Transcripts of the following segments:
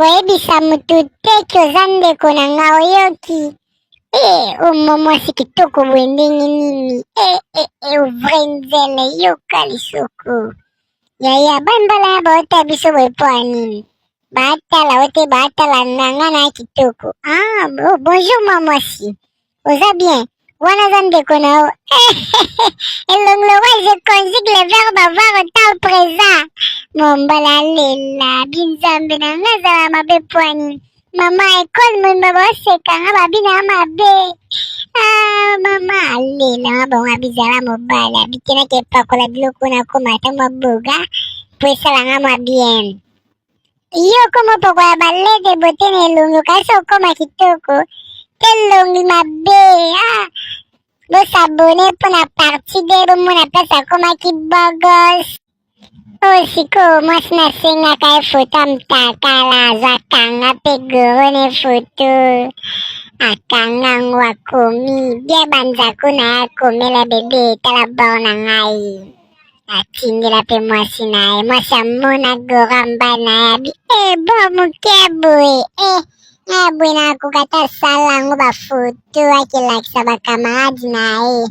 koyebisa mutu te ki oza ndeko na nga oyoki. Mwa mwasi kitoko boye ndenge nini. Ovre nzele yoka lisoko. Yaya bambala ya baota biso boye po anini. Batala ote batala nanga na kitoko. Bonjour mwa mwasi. Oza bien. Wana za ndeko na o. Elonglo wa je conjugue le verbe avoir au temps présent. Mombala lela binzambe na nga zala mabe po anini. Mama ekole mwimba boseka nga babina mabe. Mama alela mabonga bizala mobala bikena ke pakola biloko na komata maboga po esala nga mwa bien. Yo komo poko ya balede bote na elongo kasi okoma kitoko telongi mabe. Bosabone mpona parti de bomona place akomaki bogos. Sikoyo mwasi nasengaka ye foto amutakala azakanga mpe gorone foto akanga ngo akomi bie banzako na ye akomela bebe etala bor na ngai atindela mpe mwasi na ye mwasi amona goramba na ye abi bor moke boye boye nakoka te asala yango bafoto akelakisa bakamaradi na ye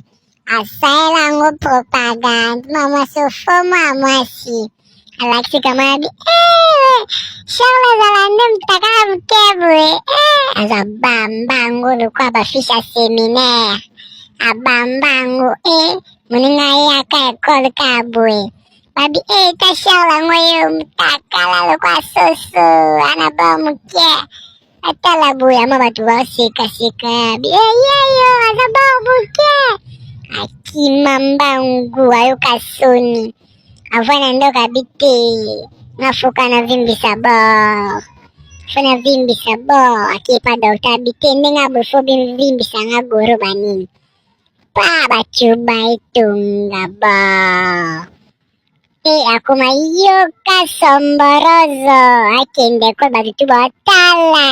asaela yango propagande mwasi ofomo ya mwasi alakisi kama abi Charles azala nde mutakala moke boye aza bamba yango lokwa bafishe ya seminaire abamba yango moninga ye aka ekole kaka boye babi ta Charles yango ye mutakala lokwa soso ana ba moke atala boye ama bato baosekaseka abi yeyo aza ba moke akima mbangu ayoka soni avana ndoka bite nafoka na vimbisa bor fona vimbisa bor akepa dokta bite ndenge abofo vimbisa nga goro banini pa bacuba etonga bor akoma yoka somborozo akende ko batutu botala